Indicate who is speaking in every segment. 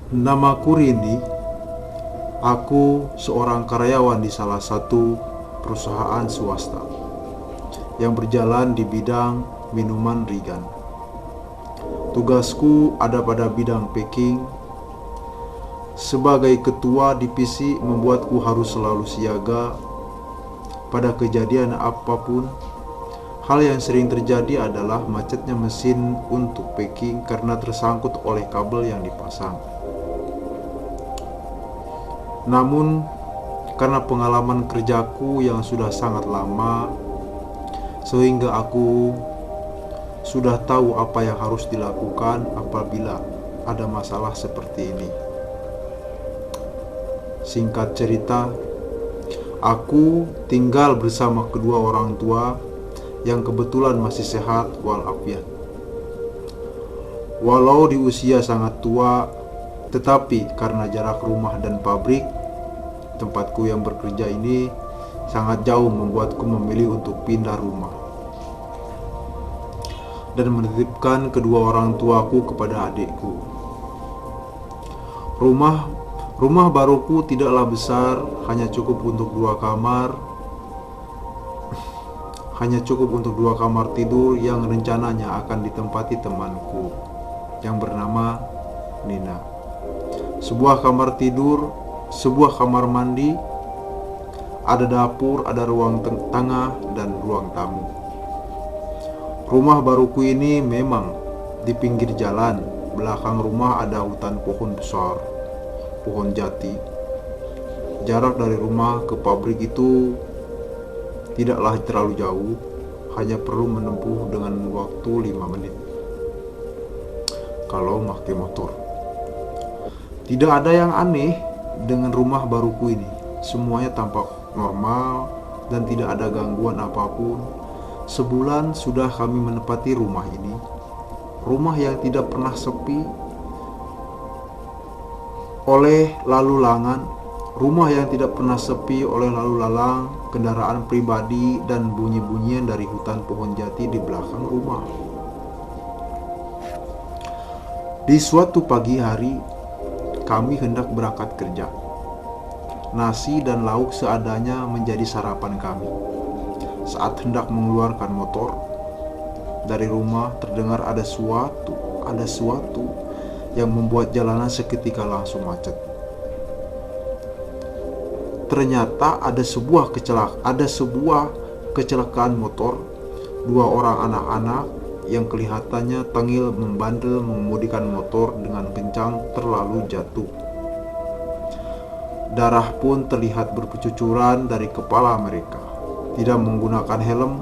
Speaker 1: Namaku Rindi. Aku seorang karyawan di salah satu perusahaan swasta yang berjalan di bidang minuman ringan. Tugasku ada pada bidang packing. Sebagai ketua divisi membuatku harus selalu siaga pada kejadian apapun. Hal yang sering terjadi adalah macetnya mesin untuk packing karena tersangkut oleh kabel yang dipasang. Namun, karena pengalaman kerjaku yang sudah sangat lama, sehingga aku sudah tahu apa yang harus dilakukan apabila ada masalah seperti ini. Singkat cerita, aku tinggal bersama kedua orang tua yang kebetulan masih sehat walafiat. Walau di usia sangat tua, tetapi karena jarak rumah dan pabrik tempatku yang bekerja ini sangat jauh, membuatku memilih untuk pindah rumah dan menitipkan kedua orang tuaku kepada adikku. Rumah baruku tidaklah besar, hanya cukup untuk dua kamar tidur yang rencananya akan ditempati temanku yang bernama Nina. Sebuah kamar tidur, sebuah kamar mandi, ada dapur, ada ruang tengah dan ruang tamu. Rumah baruku ini memang di pinggir jalan. Belakang rumah ada hutan pohon besar, pohon jati. Jarak dari rumah ke pabrik itu tidaklah terlalu jauh, hanya perlu menempuh dengan waktu 5 menit kalau pakai motor. Tidak ada yang aneh dengan rumah baruku ini. Semuanya tampak normal dan tidak ada gangguan apapun. Sebulan sudah kami menempati rumah ini. Rumah yang tidak pernah sepi oleh lalu lalang kendaraan pribadi dan bunyi-bunyian dari hutan pohon jati di belakang rumah. Di suatu pagi hari, kami hendak berangkat kerja. Nasi dan lauk seadanya menjadi sarapan kami. Saat hendak mengeluarkan motor dari rumah, terdengar ada sesuatu yang membuat jalanan seketika langsung macet. Ternyata ada sebuah kecelakaan motor. Dua orang anak-anak yang kelihatannya tengil membandel mengemudikan motor dengan kencang terlalu jatuh. Darah pun terlihat bercucuran dari kepala mereka. Tidak menggunakan helm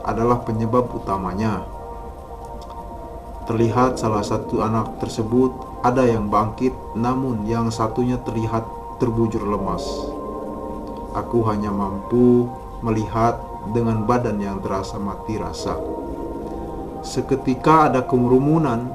Speaker 1: adalah penyebab utamanya. Terlihat salah satu anak tersebut ada yang bangkit, namun yang satunya terlihat terbujur lemas. Aku hanya mampu melihat dengan badan yang terasa mati rasa. Seketika ada kerumunan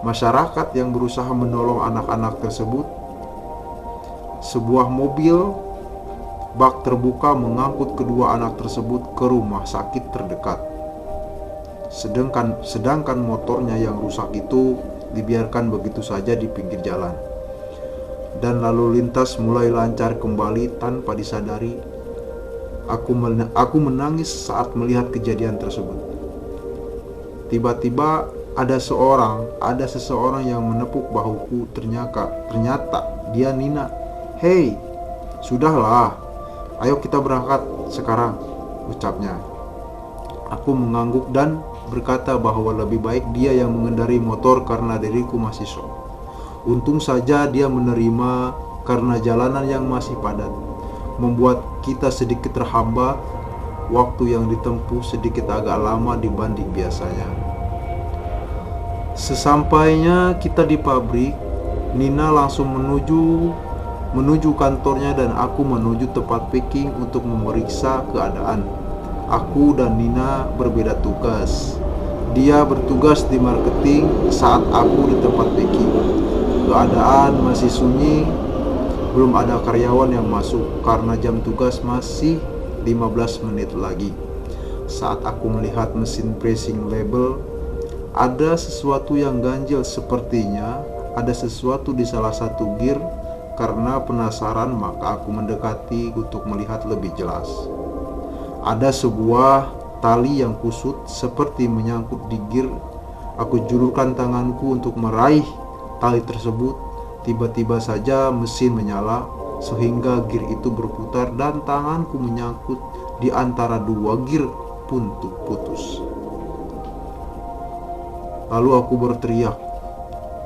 Speaker 1: masyarakat yang berusaha menolong anak-anak tersebut. Sebuah mobil bak terbuka mengangkut kedua anak tersebut ke rumah sakit terdekat. Sedangkan motornya yang rusak itu dibiarkan begitu saja di pinggir jalan. Dan lalu lintas mulai lancar kembali tanpa disadari. Aku menangis saat melihat kejadian tersebut. Tiba-tiba ada seseorang yang menepuk bahuku. Ternyata dia Nina. "Hei, sudahlah, ayo kita berangkat sekarang," ucapnya. Aku mengangguk dan berkata bahwa lebih baik dia yang mengendarai motor karena diriku masih shock. Untung saja dia menerima karena jalanan yang masih padat membuat kita sedikit terhambat. Waktu yang ditempuh sedikit agak lama dibanding biasanya. Sesampainya kita di pabrik, Nina langsung menuju kantornya dan aku menuju tempat packing untuk memeriksa keadaan. Aku dan Nina berbeda tugas. Dia bertugas di marketing saat aku di tempat packing. Keadaan masih sunyi, belum ada karyawan yang masuk karena jam tugas masih 15 menit lagi. Saat aku melihat mesin pressing label, ada sesuatu yang ganjil. Sepertinya ada sesuatu di salah satu gear. Karena penasaran, maka aku mendekati untuk melihat lebih jelas. Ada sebuah tali yang kusut seperti menyangkut di gear. Aku julurkan tanganku untuk meraih tali tersebut. Tiba-tiba saja mesin menyala sehingga gear itu berputar dan tanganku menyangkut di antara dua gear pun putus. Lalu aku berteriak,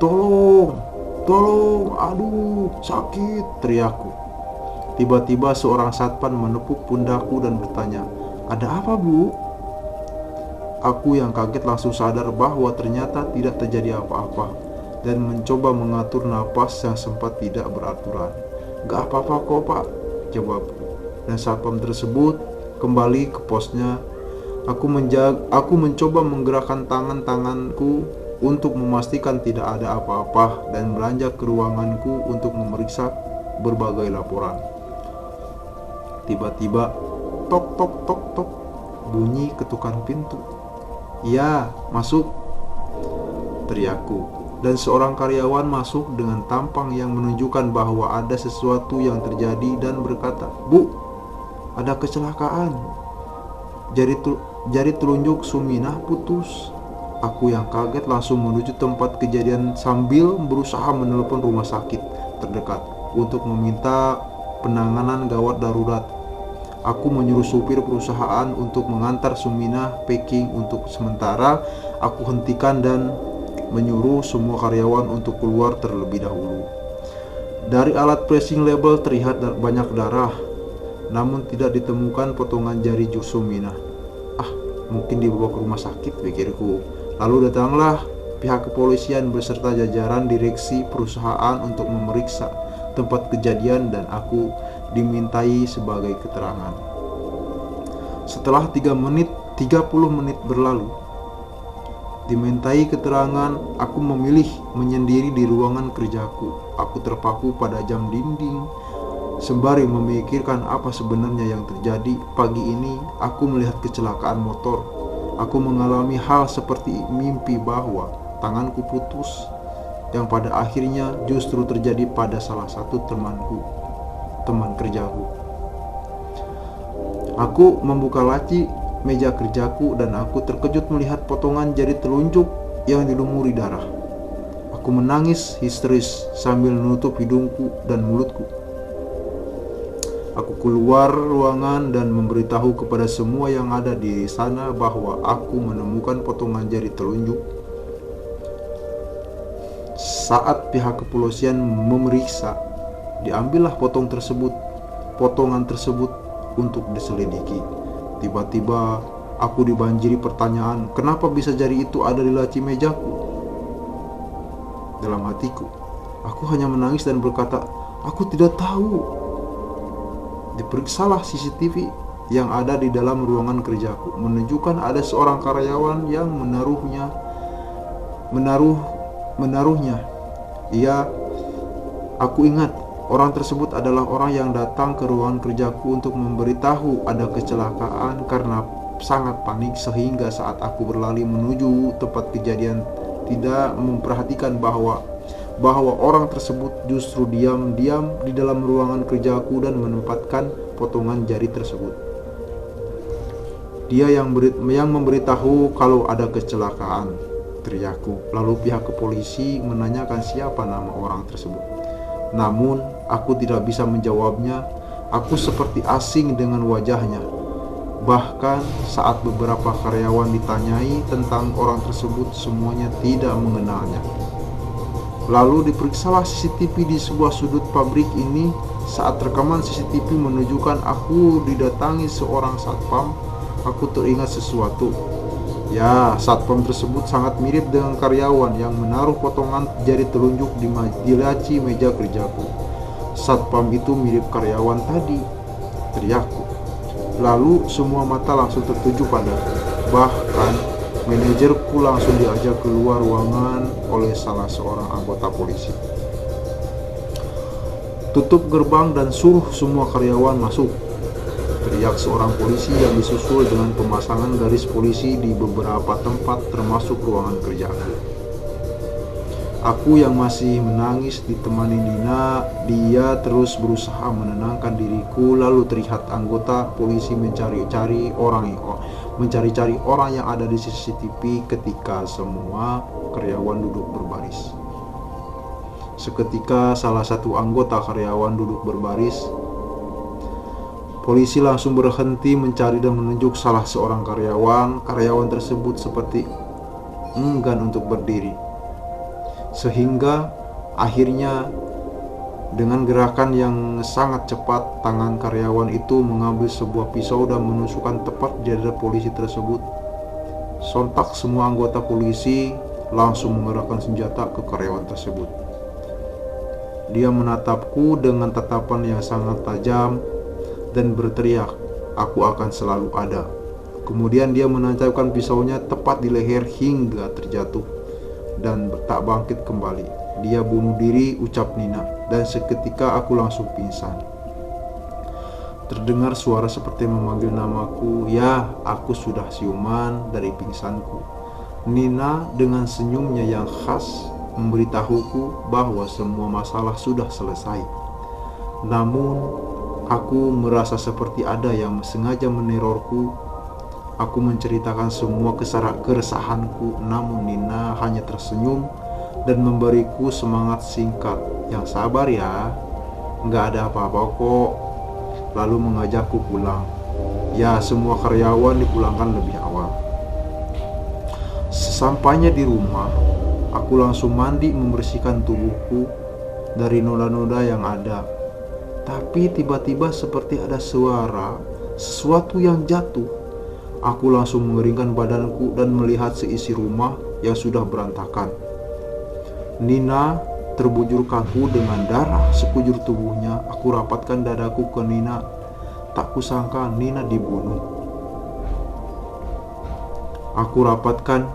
Speaker 1: "Tolong! Tolong, aduh, sakit," teriakku. Tiba-tiba seorang satpam menepuk pundakku dan bertanya, "Ada apa, Bu?" Aku yang kaget langsung sadar bahwa ternyata tidak terjadi apa-apa dan mencoba mengatur napas yang sempat tidak beraturan. "Gak apa-apa kok, Pak," jawabku. Dan satpam tersebut kembali ke posnya. Aku mencoba menggerakkan tanganku untuk memastikan tidak ada apa-apa dan beranjak ke ruanganku untuk memeriksa berbagai laporan. Tiba-tiba, tok tok tok tok, bunyi ketukan pintu. "Ya, masuk," teriakku. Dan seorang karyawan masuk dengan tampang yang menunjukkan bahwa ada sesuatu yang terjadi dan berkata, "Bu, ada kecelakaan. Jari telunjuk Suminah putus." Aku yang kaget langsung menuju tempat kejadian sambil berusaha menelpon rumah sakit terdekat untuk meminta penanganan gawat darurat. Aku menyuruh supir perusahaan untuk mengantar Suminah Peking untuk sementara. Aku hentikan dan menyuruh semua karyawan untuk keluar terlebih dahulu. Dari alat pressing label terlihat banyak darah, namun tidak ditemukan potongan jari Suminah. Mungkin dibawa ke rumah sakit, pikirku. Lalu datanglah pihak kepolisian beserta jajaran direksi perusahaan untuk memeriksa tempat kejadian dan aku dimintai sebagai keterangan. Setelah 30 menit berlalu, dimintai keterangan, aku memilih menyendiri di ruangan kerjaku. Aku terpaku pada jam dinding sembari memikirkan apa sebenarnya yang terjadi. Pagi ini aku melihat kecelakaan motor. Aku mengalami hal seperti mimpi bahwa tanganku putus, yang pada akhirnya justru terjadi pada salah satu teman kerjaku. Aku membuka laci meja kerjaku dan aku terkejut melihat potongan jari telunjuk yang dilumuri darah. Aku menangis histeris sambil menutup hidungku dan mulutku. Aku keluar ruangan dan memberitahu kepada semua yang ada di sana bahwa aku menemukan potongan jari telunjuk. Saat pihak kepolisian memeriksa, diambillah potongan tersebut untuk diselidiki. Tiba-tiba aku dibanjiri pertanyaan, kenapa bisa jari itu ada di laci mejaku? Dalam hatiku, aku hanya menangis dan berkata, "Aku tidak tahu." Diperiksalah CCTV yang ada di dalam ruangan kerjaku, menunjukkan ada seorang karyawan yang menaruhnya. Aku ingat orang tersebut adalah orang yang datang ke ruangan kerjaku untuk memberitahu ada kecelakaan karena sangat panik sehingga saat aku berlari menuju tempat kejadian tidak memperhatikan bahwa orang tersebut justru diam-diam di dalam ruangan kerjaku dan menempatkan potongan jari tersebut. "Dia yang memberitahu kalau ada kecelakaan," teriakku. Lalu pihak kepolisi menanyakan siapa nama orang tersebut. Namun aku tidak bisa menjawabnya. Aku seperti asing dengan wajahnya. Bahkan saat beberapa karyawan ditanyai tentang orang tersebut, semuanya tidak mengenalnya. Lalu diperiksalah CCTV di sebuah sudut pabrik ini. Saat rekaman CCTV menunjukkan aku didatangi seorang satpam, aku teringat sesuatu. Ya, satpam tersebut sangat mirip dengan karyawan yang menaruh potongan jari telunjuk di laci meja kerjaku. "Satpam itu mirip karyawan tadi," teriakku. Lalu semua mata langsung tertuju padaku. Bahkan manajerku langsung diajak keluar ruangan oleh salah seorang anggota polisi. "Tutup gerbang dan suruh semua karyawan masuk," teriak seorang polisi yang disusul dengan pemasangan garis polisi di beberapa tempat termasuk ruangan kerjaku. Aku yang masih menangis ditemani Nina. Dia terus berusaha menenangkan diriku. Lalu terlihat anggota polisi mencari-cari orang yang ada di CCTV ketika semua karyawan duduk berbaris. Seketika salah satu anggota karyawan duduk berbaris. Polisi langsung berhenti mencari dan menunjuk salah seorang karyawan. Karyawan tersebut seperti enggan untuk berdiri. Sehingga akhirnya dengan gerakan yang sangat cepat, tangan karyawan itu mengambil sebuah pisau dan menusukkan tepat di dada polisi tersebut. Sontak semua anggota polisi langsung mengerahkan senjata ke karyawan tersebut. Dia menatapku dengan tatapan yang sangat tajam dan berteriak, "Aku akan selalu ada." Kemudian dia menancapkan pisaunya tepat di leher hingga terjatuh dan tak bangkit kembali. Dia bunuh diri, ucap Nina, dan seketika aku langsung pingsan. Terdengar suara seperti memanggil namaku. Ya, aku sudah siuman dari pingsanku. Nina dengan senyumnya yang khas memberitahuku bahwa semua masalah sudah selesai. Namun, aku merasa seperti ada yang sengaja menerorku. Aku menceritakan semua keresahanku, namun Nina hanya tersenyum dan memberiku semangat singkat. "Yang sabar ya, nggak ada apa-apa kok." Lalu mengajakku pulang. Ya, semua karyawan dipulangkan lebih awal. Sesampainya di rumah, aku langsung mandi membersihkan tubuhku dari noda-noda yang ada. Tapi tiba-tiba seperti ada suara sesuatu yang jatuh. Aku langsung mengeringkan badanku dan melihat seisi rumah yang sudah berantakan. Nina terbujur kaku dengan darah sekujur tubuhnya. Aku rapatkan dadaku ke Nina. Tak kusangka Nina dibunuh. Aku rapatkan,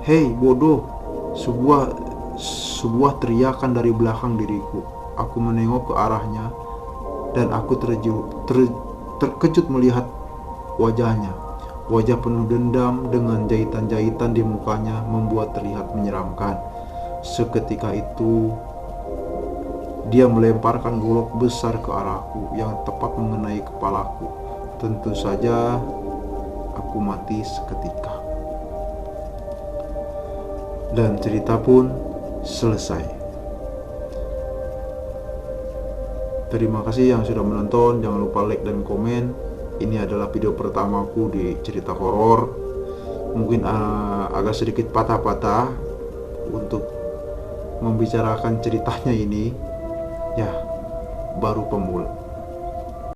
Speaker 1: "Hei bodoh!" Sebuah teriakan dari belakang diriku. Aku menengok ke arahnya dan aku terkejut melihat wajahnya. Wajah penuh dendam dengan jahitan-jahitan di mukanya membuat terlihat menyeramkan. Seketika itu, dia melemparkan golok besar ke arahku yang tepat mengenai kepalaku. Tentu saja, aku mati seketika. Dan cerita pun selesai. Terima kasih yang sudah menonton. Jangan lupa like dan komen. Ini adalah video pertamaku di cerita horor. Mungkin agak sedikit patah-patah untuk membicarakan ceritanya ini. Ya, baru pemula.